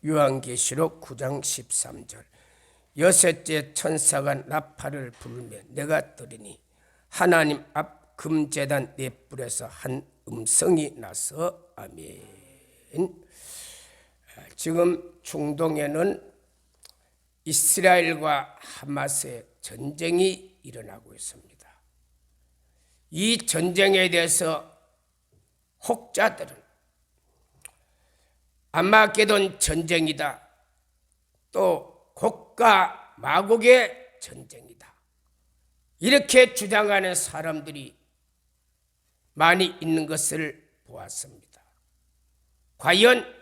요한계시록 9장 13절 여섯째 천사가 나팔을 불며 내가 들으니 하나님 앞 금제단 네 뿔에서 한 음성이 나서 아멘. 지금 중동에는 이스라엘과 하마스의 전쟁이 일어나고 있습니다. 이 전쟁에 대해서 혹자들은 아마게돈 전쟁이다, 또 곡과 마곡의 전쟁이다, 이렇게 주장하는 사람들이 많이 있는 것을 보았습니다. 과연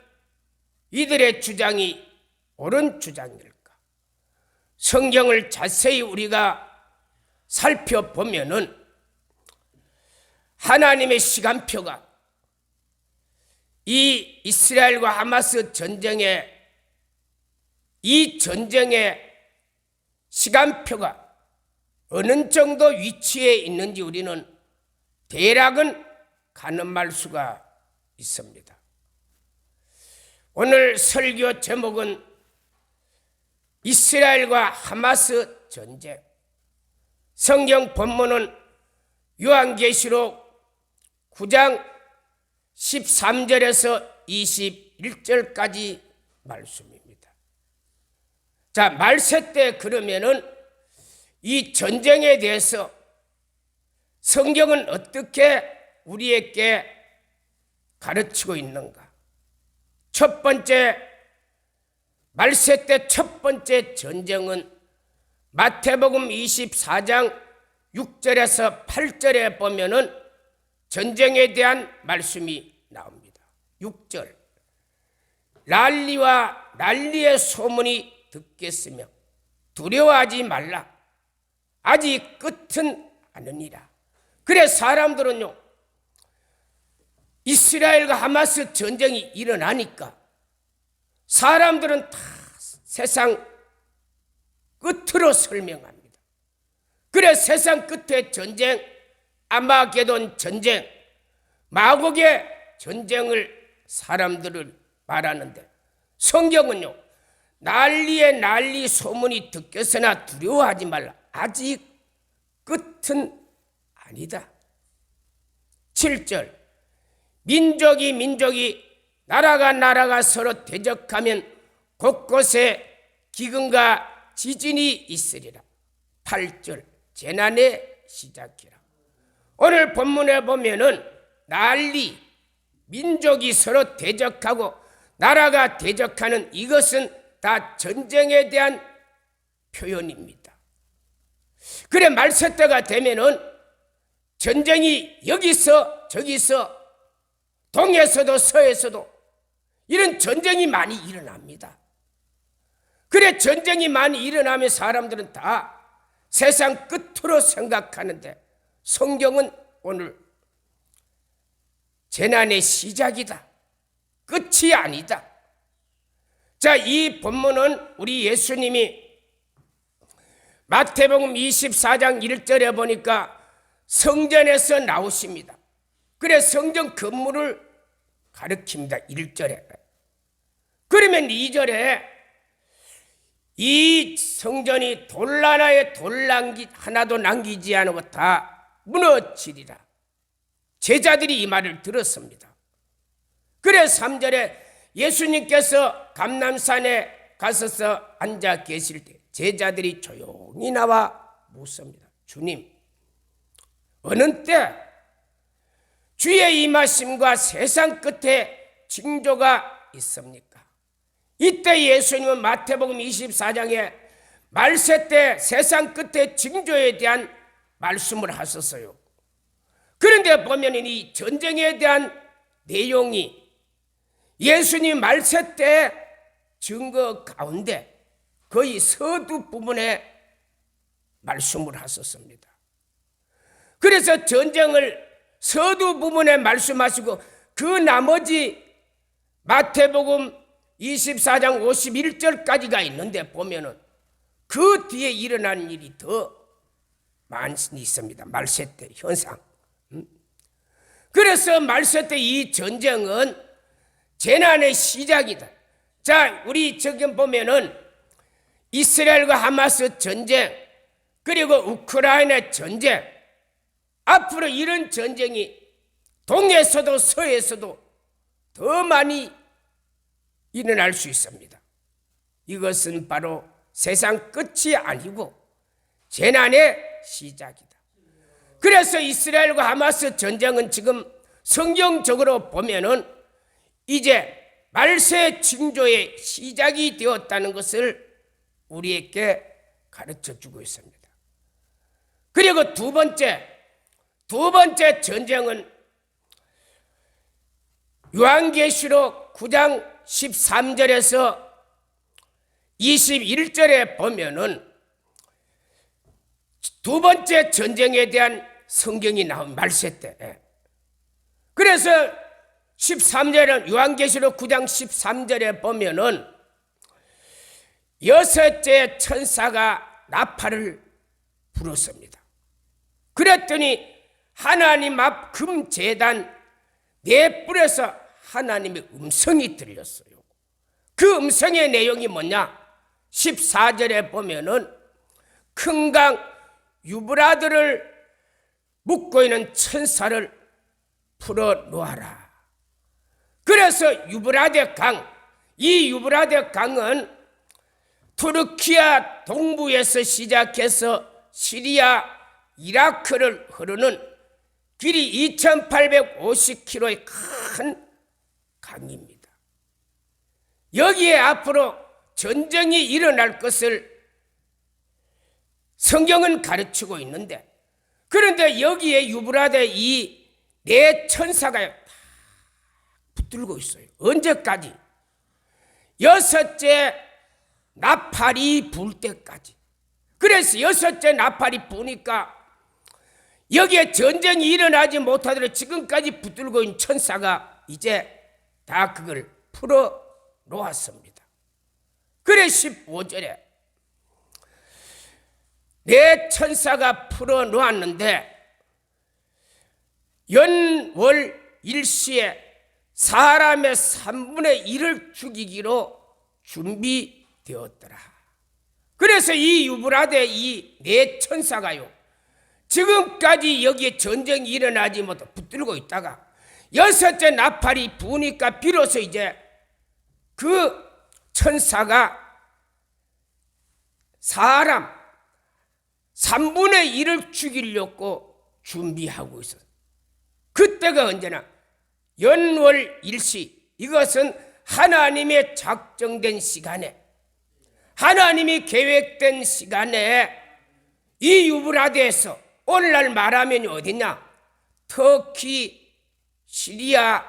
이들의 주장이 옳은 주장일까? 성경을 자세히 우리가 살펴보면은 하나님의 시간표가 이 이스라엘과 하마스 전쟁의 이 전쟁의 시간표가 어느 정도 위치에 있는지 우리는 대략은 가늠할 수가 있습니다. 오늘 설교 제목은 이스라엘과 하마스 전쟁. 성경 본문은 요한계시록 9장 13절에서 21절까지 말씀입니다. 자, 말세 때 그러면은 이 전쟁에 대해서 성경은 어떻게 우리에게 가르치고 있는가? 첫 번째, 말세 때 첫 번째 전쟁은 마태복음 24장 6절에서 8절에 보면은 전쟁에 대한 말씀이 나옵니다. 6절, 난리와 난리의 소문이 듣겠으며 두려워하지 말라. 아직 끝은 아니니라. 그래 사람들은요, 이스라엘과 하마스 전쟁이 일어나니까 사람들은 다 세상 끝으로 설명합니다. 그래 세상 끝의 전쟁, 아마게돈 전쟁, 마곡의 전쟁을 사람들을 말하는데 성경은요, 난리의 난리 소문이 듣겠으나 두려워하지 말라. 아직 끝은 아니다. 7절, 민족이 나라가 서로 대적하면 곳곳에 기근과 지진이 있으리라. 8절, 재난의 시작이라. 오늘 본문에 보면은 난리, 민족이 서로 대적하고 나라가 대적하는 이것은 다 전쟁에 대한 표현입니다. 그래 말세 때가 되면은 전쟁이 여기서 저기서 동에서도 서에서도 이런 전쟁이 많이 일어납니다. 그래 전쟁이 많이 일어나면 사람들은 다 세상 끝으로 생각하는데 성경은 오늘 재난의 시작이다, 끝이 아니다. 자, 이 본문은 우리 예수님이 마태복음 24장 1절에 보니까 성전에서 나오십니다. 그래 성전 건물을 가리킵니다. 1절에. 그러면 2절에 이 성전이 돌 하나에 하나도 남기지 않고 다 무너지리라. 제자들이 이 말을 들었습니다. 그래 3절에 예수님께서 감람산에 가셔서 앉아 계실 때 제자들이 조용히 나와 묻습니다. 주님, 어느 때 주의 임하심과 세상 끝에 징조가 있습니까? 이때 예수님은 마태복음 24장에 말세 때 세상 끝에 징조에 대한 말씀을 하셨어요. 그런데 보면 이 전쟁에 대한 내용이 예수님 말세 때 증거 가운데 거의 서두 부분에 말씀을 하셨습니다. 그래서 전쟁을 서두 부분에 말씀하시고 그 나머지 마태복음 24장 51절까지가 있는데 보면은 그 뒤에 일어나는 일이 더 많이 있습니다. 말세 때 현상. 그래서 말세 때 이 전쟁은 재난의 시작이다. 자, 우리 지금 보면은 이스라엘과 하마스 전쟁, 그리고 우크라이나 전쟁, 앞으로 이런 전쟁이 동에서도 서에서도 더 많이 일어날 수 있습니다. 이것은 바로 세상 끝이 아니고 재난의 시작이다. 그래서 이스라엘과 하마스 전쟁은 지금 성경적으로 보면은 이제 말세 징조의 시작이 되었다는 것을 우리에게 가르쳐 주고 있습니다. 그리고 두 번째 전쟁은 요한계시록 9장 13절에서 21절에 보면은 두 번째 전쟁에 대한 성경이 나온 말세 때. 그래서 13절은 요한계시록 9장 13절에 보면은 여섯째 천사가 나팔을 불었습니다. 그랬더니 하나님 앞 금제단 네 뿔에서 하나님의 음성이 들렸어요. 그 음성의 내용이 뭐냐? 14절에 보면은 큰 강 유브라드를 묶고 있는 천사를 풀어놓아라. 그래서 유브라데 강, 이 유브라데 강은 투르키아 동부에서 시작해서 시리아, 이라크를 흐르는 길이 2850km의 큰 강입니다. 여기에 앞으로 전쟁이 일어날 것을 성경은 가르치고 있는데, 그런데 여기에 유브라데 이 네 천사가 다 붙들고 있어요. 언제까지? 여섯째 나팔이 불 때까지. 그래서 여섯째 나팔이 부니까 여기에 전쟁이 일어나지 못하도록 지금까지 붙들고 있는 천사가 이제 다 그걸 풀어 놓았습니다. 그래 15절에 네 천사가 풀어 놓았는데 연월 일시에 사람의 3분의 1을 죽이기로 준비되었더라. 그래서 이 유브라데 이 네 천사가요, 지금까지 여기에 전쟁이 일어나지 못해 붙들고 있다가 여섯째 나팔이 부니까 비로소 이제 그 천사가 사람 3분의 1을 죽이려고 준비하고 있었어요. 그때가 언제나 연월 일시, 이것은 하나님의 작정된 시간에, 하나님이 계획된 시간에 이 유브라데에서 오늘날 말하면 어디냐? 터키, 시리아,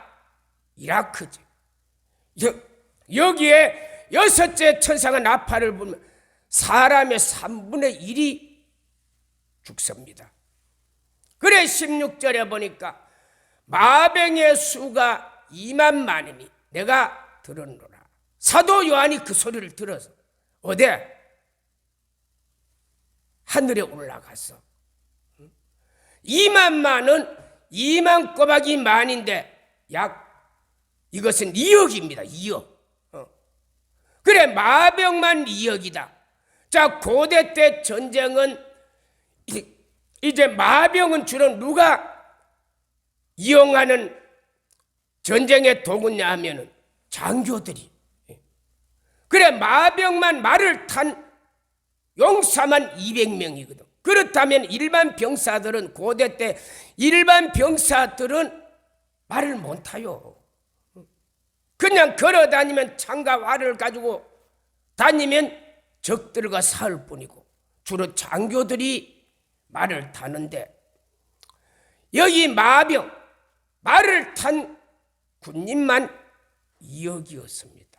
이라크지. 여기에 여섯째 천사가 나팔을 불면 사람의 3분의 1이 죽습니다. 그래 16절에 보니까 마병의 수가 2만만이니 내가 들었노라. 사도 요한이 그 소리를 들어서 어디? 하늘에 올라가서 2만만은 2만 꼬박이 만인데 약 이것은 2억입니다. 2억. 그래 마병만 2억이다. 자, 고대 때 전쟁은 이제 마병은 주로 누가 이용하는 전쟁의 도구냐 하면은 장교들이. 그래 마병만 말을 탄 용사만 200명이거든. 그렇다면 일반 병사들은, 고대 때 일반 병사들은 말을 못 타요. 그냥 걸어 다니면 창과 활을 가지고 다니면 적들과 싸울 뿐이고 주로 장교들이 말을 타는데, 여기 마병, 말을 탄 군인만 2억이었습니다.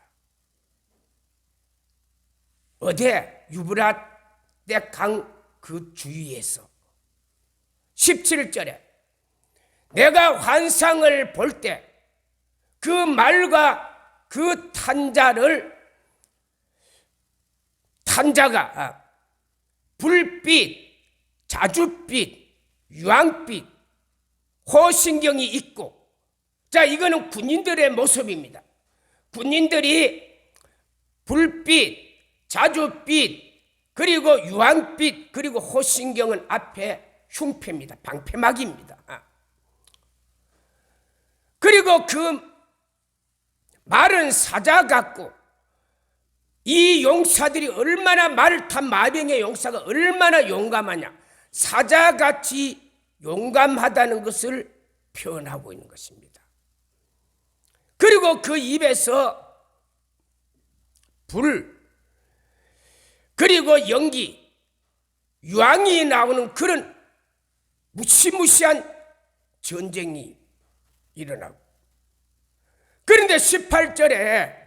어디에? 유브라데 강 그 주위에서. 17절에 내가 환상을 볼 때 그 말과 그 탄자가 불빛, 자줏빛, 유황빛, 호신경이 있고, 자, 이거는 군인들의 모습입니다. 군인들이 불빛, 자줏빛, 그리고 유황빛, 그리고 호신경은 앞에 흉패입니다. 방패막입니다. 그리고 그 말은 사자 같고, 이 용사들이 얼마나 말을 탄 마병의 용사가 얼마나 용감하냐, 사자같이 용감하다는 것을 표현하고 있는 것입니다. 그리고 그 입에서 불, 그리고 연기, 유황이 나오는 그런 무시무시한 전쟁이 일어나고, 그런데 18절에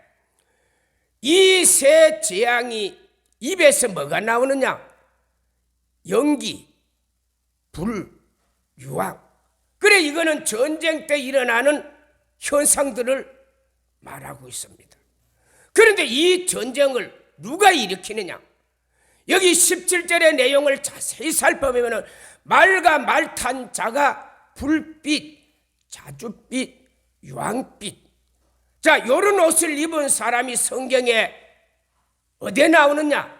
이 세 재앙이 입에서 뭐가 나오느냐? 연기, 불, 유황. 그래, 이거는 전쟁 때 일어나는 현상들을 말하고 있습니다. 그런데 이 전쟁을 누가 일으키느냐? 여기 17절의 내용을 자세히 살펴보면 말과 말 탄 자가 불빛, 자줏빛, 유황빛. 자, 요런 옷을 입은 사람이 성경에 어디에 나오느냐?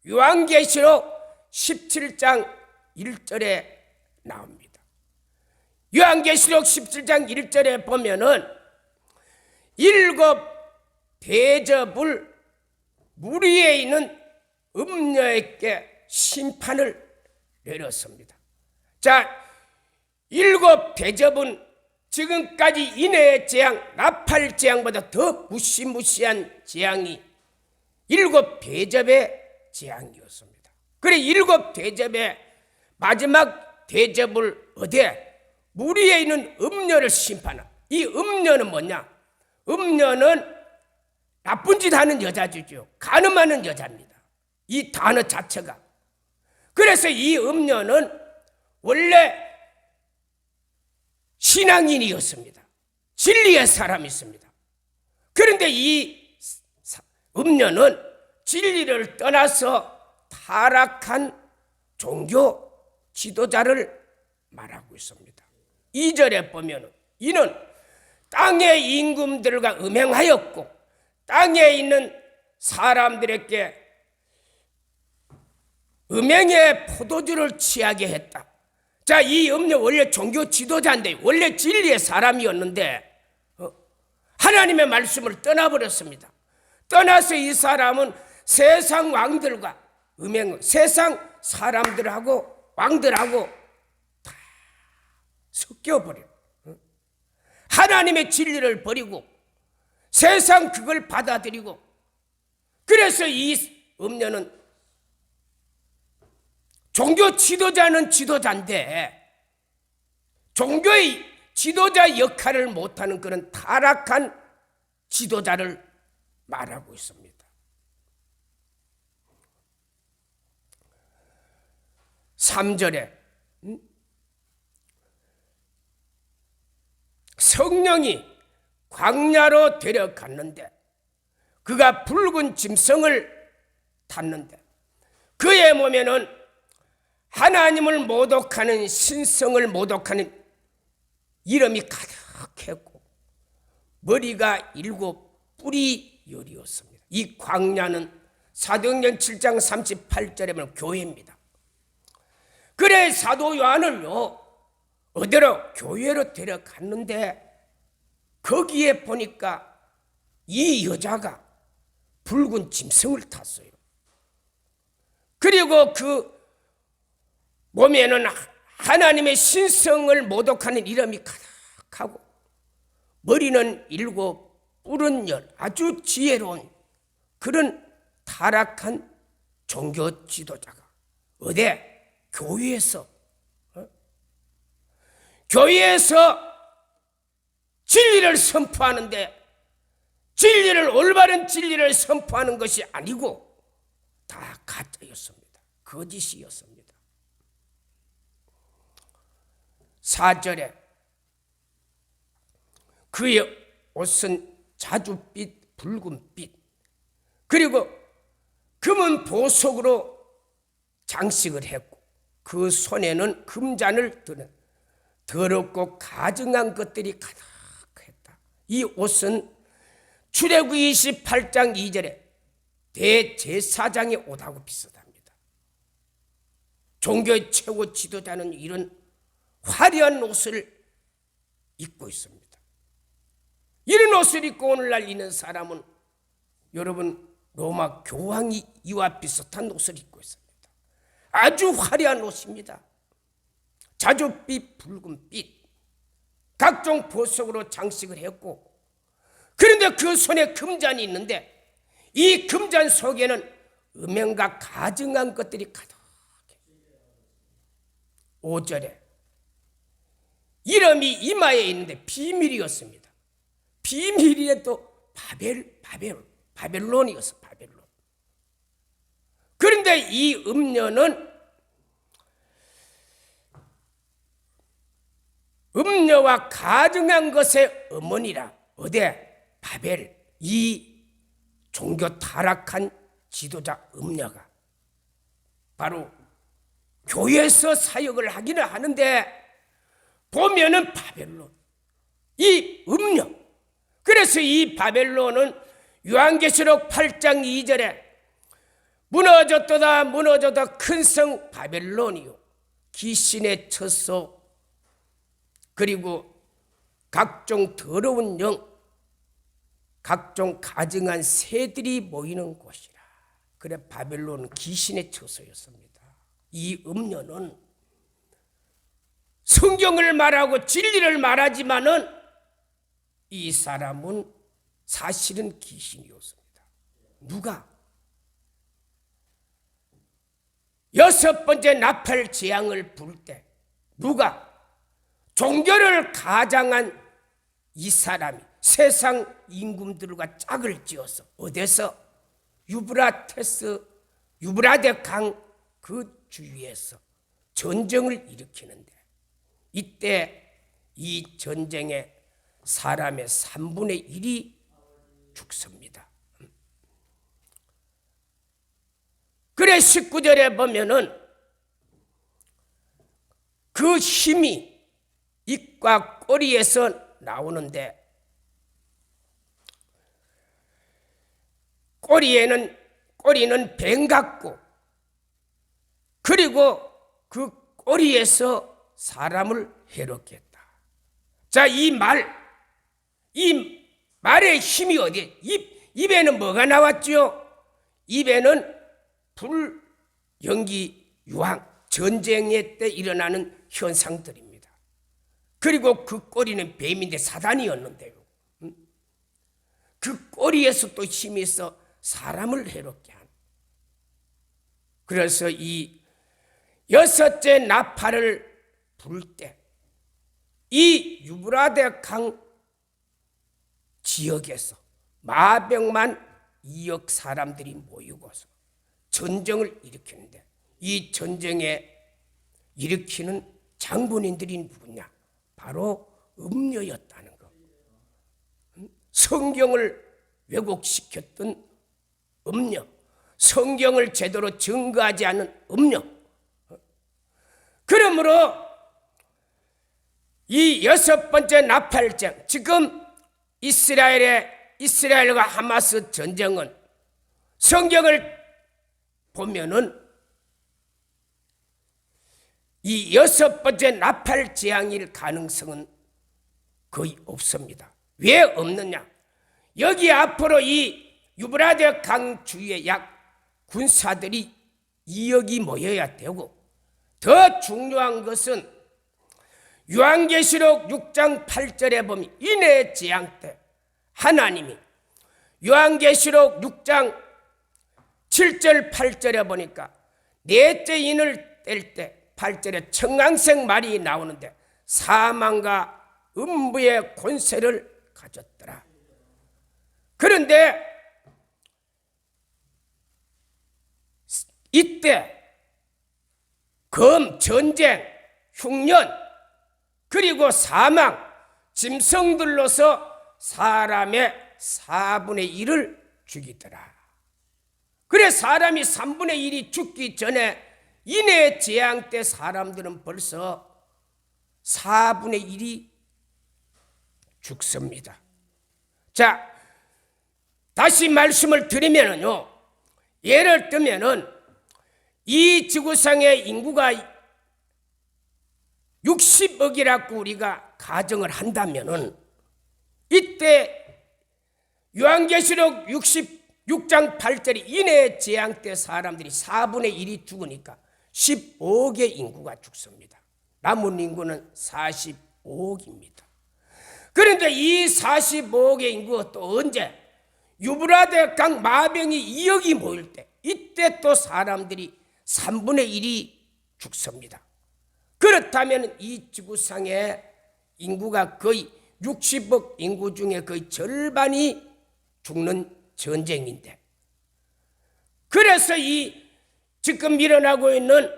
요한계시록 17장 1절에 나옵니다. 요한계시록 17장 1절에 보면은 7 대접을 물 위에 있는 음녀에게 심판을 내렸습니다. 자, 7 대접은 지금까지 인해의 재앙, 나팔 재앙보다 더 무시무시한 재앙이 7 대접의 재앙이었습니다. 그래, 7 대접의 마지막 대접을 어디에? 물 위에 있는 음녀를 심판한. 이 음녀는 뭐냐? 음녀는 나쁜 짓 하는 여자죠. 간음하는 여자입니다. 이 단어 자체가. 그래서 이 음녀는 원래 신앙인이었습니다. 진리의 사람이었습니다. 그런데 이 음녀는 진리를 떠나서 타락한 종교 지도자를 말하고 있습니다. 2절에 보면 이는 땅의 임금들과 음행하였고 땅에 있는 사람들에게 음행의 포도주를 취하게 했다. 자, 이 음녀 원래 종교 지도자인데, 원래 진리의 사람이었는데 하나님의 말씀을 떠나버렸습니다. 떠나서 이 사람은 세상 왕들과 세상 사람들하고 왕들하고 다 섞여버려. 하나님의 진리를 버리고 세상 그걸 받아들이고, 그래서 이 음녀는 종교 지도자는 지도자인데 종교의 지도자 역할을 못하는 그런 타락한 지도자를 말하고 있습니다. 3절에 성령이 광야로 데려갔는데 그가 붉은 짐승을 탔는데 그의 몸에는 하나님을 모독하는 신성을 모독하는 이름이 가득했고 머리가 7 뿔이 열이었습니다. 이 광야는 사도행전 7장 38절에 보면 교회입니다. 그래, 사도 요한을요 어디로? 교회로 데려갔는데 거기에 보니까 이 여자가 붉은 짐승을 탔어요. 그리고 그 몸에는 하나님의 신성을 모독하는 이름이 가득하고 머리는 7 뿔은 열, 아주 지혜로운 그런 타락한 종교 지도자가 어디? 교회에서 교회에서 진리를 선포하는데 진리를, 올바른 진리를 선포하는 것이 아니고 다 가짜였습니다. 거짓이었습니다. 4절에 그의 옷은 자줏빛, 붉은빛, 그리고 금은 보석으로 장식을 했고 그 손에는 금잔을 드는 더럽고 가증한 것들이 가득했다. 이 옷은 출애굽기 28장 2절에 대제사장이 옷하고 비슷합니다. 종교의 최고 지도자는 이런 화려한 옷을 입고 있습니다. 이런 옷을 입고 오늘날 있는 사람은 여러분 로마 교황이 이와 비슷한 옷을 입고 있습니다. 아주 화려한 옷입니다. 자줏빛, 붉은빛, 각종 보석으로 장식을 했고, 그런데 그 손에 금잔이 있는데 이 금잔 속에는 음행과 가증한 것들이 가득해. 5절에 이름이 이마에 있는데 비밀이었습니다. 비밀이 또 바벨론이었어. 바벨론. 그런데 이 음녀는 음녀와 가증한 것의 어머니라. 어디? 바벨. 이 종교 타락한 지도자 음녀가 바로 교회에서 사역을 하기는 하는데 보면은 바벨론, 이 음녀. 그래서 이 바벨론은 요한계시록 8장 2절에 무너졌도다 무너졌다 큰 성 바벨론이요 귀신의 처소, 그리고 각종 더러운 영, 각종 가증한 새들이 모이는 곳이라. 그래 바벨론은 귀신의 처소였습니다. 이 음녀는 성경을 말하고 진리를 말하지만은 이 사람은 사실은 귀신이었습니다. 누가? 6번째 나팔 재앙을 부를 때 누가? 종교를 가장한 이 사람이 세상 임금들과 짝을 지어서 어디서? 유브라데 강 그 주위에서 전쟁을 일으키는데 이때 이 전쟁에 사람의 3분의 1이 죽습니다. 그래 19절에 보면은 그 힘이 입과 꼬리에서 나오는데 꼬리는 뱀 같고, 그리고 그 꼬리에서 사람을 해롭겠다. 자, 이 말의 힘이 어디에? 입에는 뭐가 나왔죠? 입에는 불, 연기, 유황, 전쟁의 때 일어나는 현상들입니다. 그리고 그 꼬리는 뱀인데 사단이었는데요. 그 꼬리에서 또 힘이 있어 사람을 해롭게 하는. 그래서 이 6째 나팔을 불 때 이 유브라데 강 지역에서 마병만 2억 사람들이 모이고서 전쟁을 일으키는데 이 전쟁에 일으키는 장군인들이 누구냐? 바로 음녀였다는 것. 성경을 왜곡시켰던 음녀, 성경을 제대로 증거하지 않은 음녀. 그러므로 이 6번째 나팔장, 지금 이스라엘과 하마스 전쟁은 성경을 보면은 이 6번째 나팔 재앙일 가능성은 거의 없습니다. 왜 없느냐? 여기 앞으로 이 유브라데 강 주위에 약 군사들이 2억이 모여야 되고, 더 중요한 것은 요한계시록 6장 8절에 보면 인의 재앙 때 하나님이 요한계시록 6장 7절 8절에 보니까 넷째 인을 뗄 때 8절에 청강생 말이 나오는데 사망과 음부의 권세를 가졌더라. 그런데 이때 검, 전쟁, 흉년, 그리고 사망, 짐승들로서 사람의 4분의 1을 죽이더라. 그래 사람이 3분의 1이 죽기 전에 인의 재앙 때 사람들은 벌써 4분의 1이 죽습니다. 자, 다시 말씀을 드리면요, 예를 들면은 이 지구상의 인구가 60억이라고 우리가 가정을 한다면은 이때 요한계시록 66장 8절에 인해 재앙 때 사람들이 4분의 1이 죽으니까 15억의 인구가 죽습니다. 남은 인구는 45억입니다. 그런데 이 45억의 인구가 또 언제 유브라데 강 마병이 2억이 모일 때 이때 또 사람들이 3분의 1이 죽습니다. 그렇다면 이 지구상의 인구가 거의 60억 인구 중에 거의 절반이 죽는 전쟁인데, 그래서 이 지금 일어나고 있는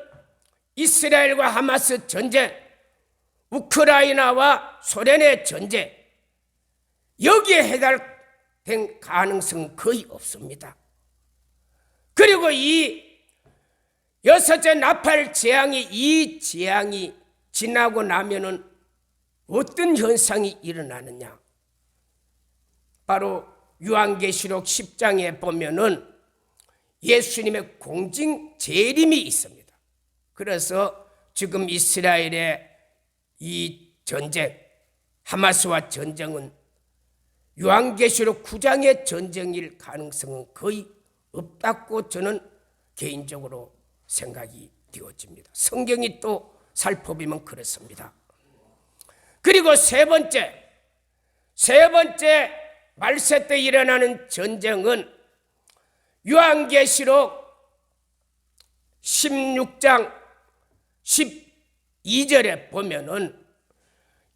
이스라엘과 하마스 전쟁, 우크라이나와 소련의 전쟁, 여기에 해당된 가능성은 거의 없습니다. 그리고 이 여섯째 나팔 재앙이, 이 재앙이 지나고 나면은 어떤 현상이 일어나느냐? 바로 요한계시록 10장에 보면은 예수님의 공중 재림이 있습니다. 그래서 지금 이스라엘의 이 전쟁, 하마스와 전쟁은 요한계시록 9장의 전쟁일 가능성은 거의 없다고 저는 개인적으로 생각이 되어집니다. 성경이 또 살펴보면 그렇습니다. 그리고 세 번째 말세 때 일어나는 전쟁은 요한계시록 16장 12절에 보면은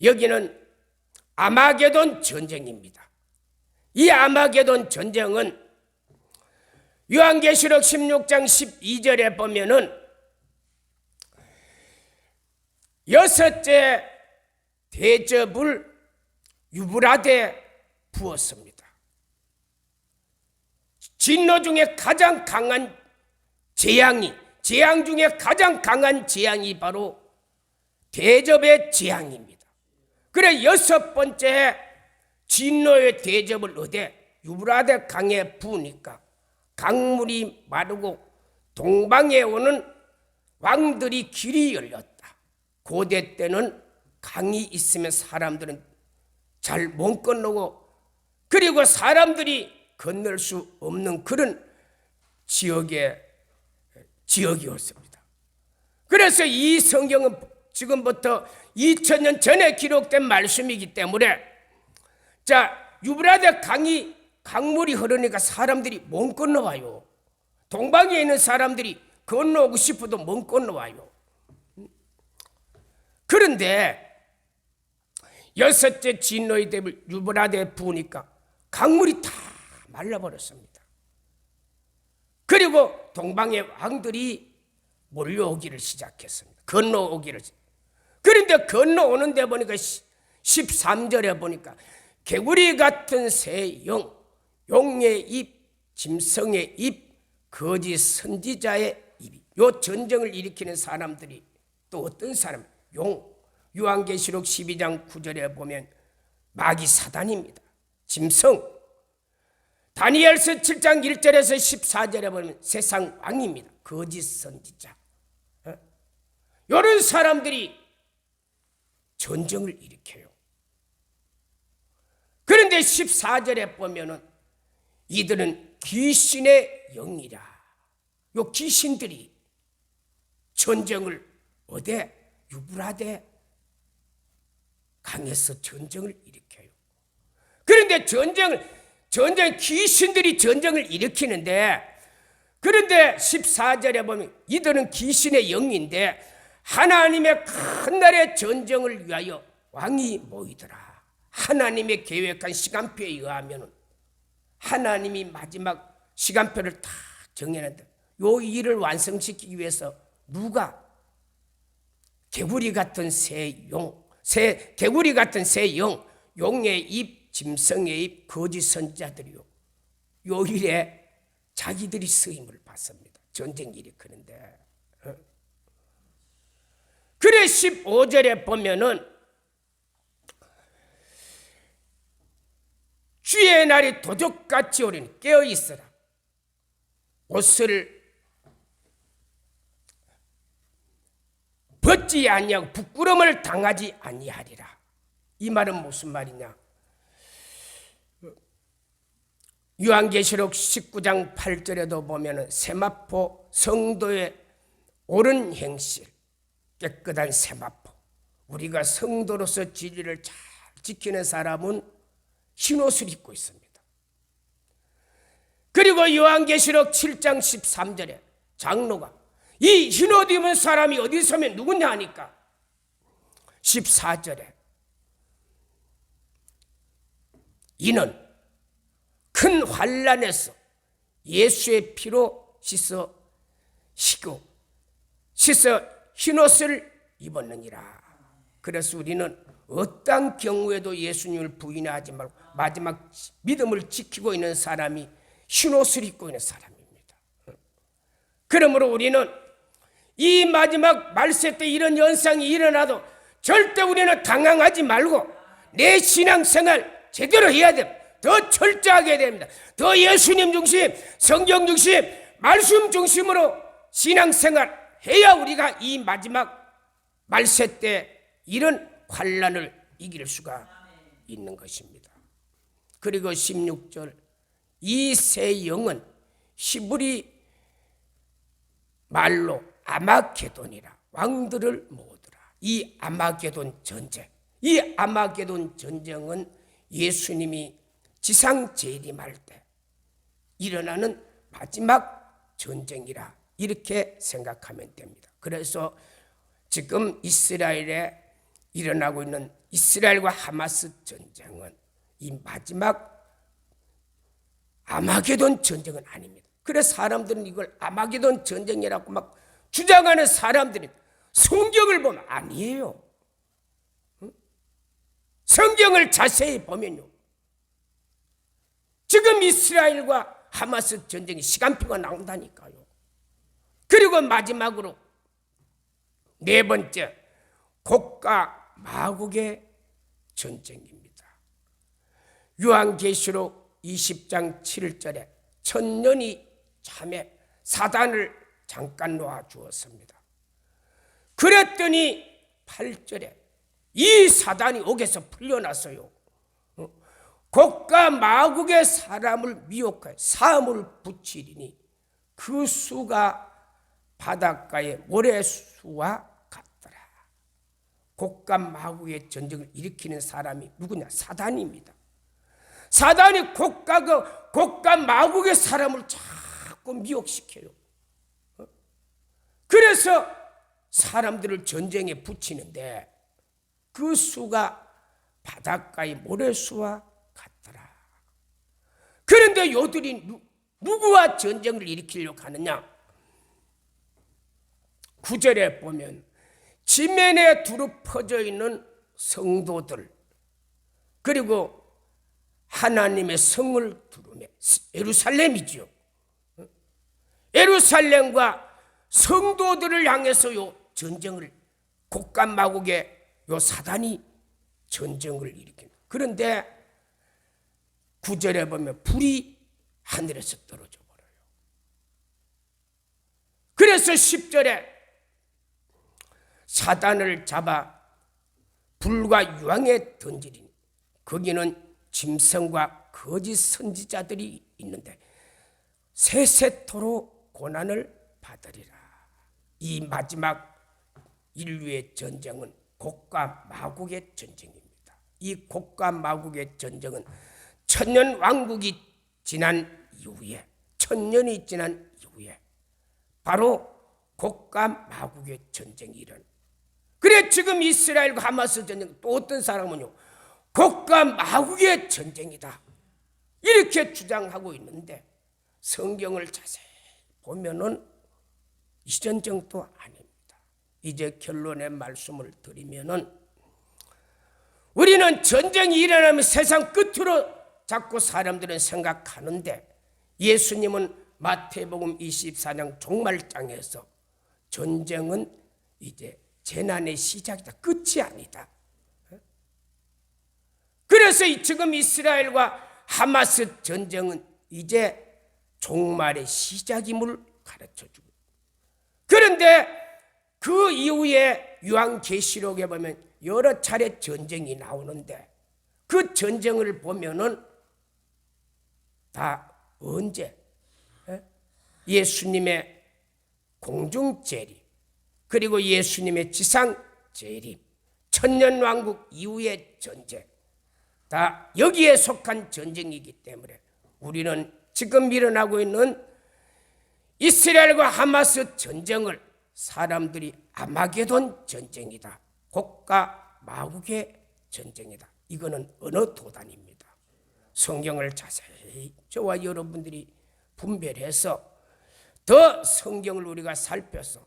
여기는 아마게돈 전쟁입니다. 이 아마게돈 전쟁은 요한계시록 16장 12절에 보면은 여섯째 대접을 유브라데에 부었습니다. 진노 중에 가장 강한 재앙 중에 가장 강한 재앙이 바로 대접의 재앙입니다. 그래 여섯 번째 진노의 대접을 얻에 유브라데 강에 부으니까 강물이 마르고 동방에 오는 왕들이 길이 열렸다. 고대 때는 강이 있으면 사람들은 잘 못 건너고, 그리고 사람들이 건널 수 없는 그런 지역이었습니다. 그래서 이 성경은 지금부터 2000년 전에 기록된 말씀이기 때문에 유브라데 강물이 흐르니까 사람들이 못 건너와요. 동방에 있는 사람들이 건너오고 싶어도 못 건너와요. 그런데 여섯째 진노의 대를 유브라데에 부으니까 강물이 다 말라버렸습니다. 그리고 동방의 왕들이 몰려오기를 시작했습니다. 건너오기를. 그런데 건너오는 데 보니까 13절에 보니까 개구리 같은 새 영, 용의 입, 짐승의 입, 거짓 선지자의 입. 요 전쟁을 일으키는 사람들이 또 어떤 사람? 요한계시록 12장 9절에 보면 마귀 사단입니다. 짐승. 다니엘서 7장 1절에서 14절에 보면 세상 왕입니다. 거짓 선지자. 이런 사람들이 전쟁을 일으켜요. 그런데 14절에 보면은 이들은 귀신의 영이라. 요 귀신들이 전쟁을 어디 유브라데 강에서 전쟁을 일으켜요. 그런데 귀신들이 전쟁을 일으키는데, 그런데 14절에 보면 이들은 귀신의 영인데 하나님의 큰 날의 전쟁을 위하여 왕이 모이더라. 하나님의 계획한 시간표에 의하면 하나님이 마지막 시간표를 다 정해놨는데 요 일을 완성시키기 위해서 누가 개구리 같은 개구리 같은 새 영, 용의 입, 짐승의 입, 거짓 선지자들이요. 요 일에 자기들이 쓰임을 받습니다. 전쟁 일으키는데. 그래 15절에 보면은 주의 날이 도적같이 오리니 깨어있으라. 옷을 벗지 아니하고 부끄러움을 당하지 아니하리라. 이 말은 무슨 말이냐? 요한계시록 19장 8절에도 보면은 세마포 성도의 옳은 행실, 깨끗한 세마포, 우리가 성도로서 진리를 잘 지키는 사람은 흰옷을 입고 있습니다. 그리고 요한계시록 7장 13절에 장로가 이 흰옷 입은 사람이 어디 서면 누구냐 하니까 14절에 이는 큰 환난에서 예수의 피로 씻어 흰옷을 입었느니라. 그래서 우리는 어떠한 경우에도 예수님을 부인하지 말고 마지막 믿음을 지키고 있는 사람이 흰옷을 입고 있는 사람입니다. 그러므로 우리는 이 마지막 말세 때 이런 현상이 일어나도 절대 우리는 당황하지 말고 내 신앙생활 제대로 해야 됩니다. 더 철저하게 해야 됩니다. 더 예수님 중심, 성경 중심, 말씀 중심으로 신앙생활 해야 우리가 이 마지막 말세 때 이런 환난을 이길 수가 있는 것입니다. 그리고 16절 이 새 영은 히브리 말로 아마게돈이라 왕들을 모으더라. 이 아마게돈 전쟁, 이 아마게돈 전쟁은 예수님이 지상 재림할 때 일어나는 마지막 전쟁이라 이렇게 생각하면 됩니다. 그래서 지금 이스라엘에 일어나고 있는 이스라엘과 하마스 전쟁은 이 마지막 아마게돈 전쟁은 아닙니다. 그래서 사람들은 이걸 아마게돈 전쟁이라고 막 주장하는 사람들이 성경을 보면 아니에요. 성경을 자세히 보면요, 지금 이스라엘과 하마스 전쟁이 시간표가 나온다니까요. 그리고 마지막으로 네 번째, 곡과 마곡의 전쟁입니다. 요한계시록 20장 7절에 천년이 참에 사단을 잠깐 놓아주었습니다. 그랬더니 8절에 이 사단이 옥에서 풀려났어요. 곡과 마곡의 사람을 미혹하여 사함을 붙이리니 그 수가 바닷가의 모래수와 같더라. 곡과 마곡의 전쟁을 일으키는 사람이 누구냐? 사단입니다. 사단이 곡과 마곡의 사람을 자꾸 미혹시켜요. 그래서 사람들을 전쟁에 붙이는데 그 수가 바닷가의 모래수와 같더라. 그런데 요들이 누구와 전쟁을 일으키려고 하느냐? 9절에 보면 지면에 두루 퍼져 있는 성도들, 그리고 하나님의 성을 두루매 예루살렘이죠. 예루살렘과 성도들을 향해서 요 전쟁을 곡과 마곡의 요 사단이 전쟁을 일으킵니다. 그런데 9절에 보면 불이 하늘에서 떨어져 버려요. 그래서 10절에 사단을 잡아 불과 유황에 던지리니 거기는 짐승과 거짓 선지자들이 있는데 세세토록 고난을 받으리라. 이 마지막 인류의 전쟁은 곡과 마곡의 전쟁입니다. 이 곡과 마곡의 전쟁은 천년 왕국이 지난 이후에, 천년이 지난 이후에 바로 곡과 마곡의 전쟁이 일어나. 그래 지금 이스라엘과 하마스 전쟁, 또 어떤 사람은요 곡과 마곡의 전쟁이다 이렇게 주장하고 있는데 성경을 자세히 보면은 이 전쟁도 아닙니다. 이제 결론의 말씀을 드리면은 우리는 전쟁이 일어나면 세상 끝으로 자꾸 사람들은 생각하는데 예수님은 마태복음 24장 종말장에서 전쟁은 이제 재난의 시작이다, 끝이 아니다. 그래서 지금 이스라엘과 하마스 전쟁은 이제 종말의 시작임을 가르쳐주고, 그런데 그 이후에 요한계시록에 보면 여러 차례 전쟁이 나오는데 그 전쟁을 보면은 다 언제? 예수님의 공중재림, 그리고 예수님의 지상재림, 천년왕국 이후의 전쟁, 다 여기에 속한 전쟁이기 때문에 우리는 지금 일어나고 있는 이스라엘과 하마스 전쟁을 사람들이 아마게돈 전쟁이다, 곡과 마국의 전쟁이다, 이거는 어느 도단입니다. 성경을 자세히 저와 여러분들이 분별해서 더 성경을 우리가 살펴서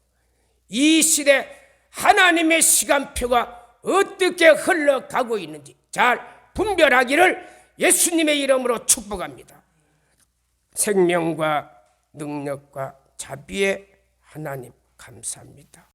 이 시대 하나님의 시간표가 어떻게 흘러가고 있는지 잘 분별하기를 예수님의 이름으로 축복합니다. 생명과 능력과 자비의 하나님 감사합니다.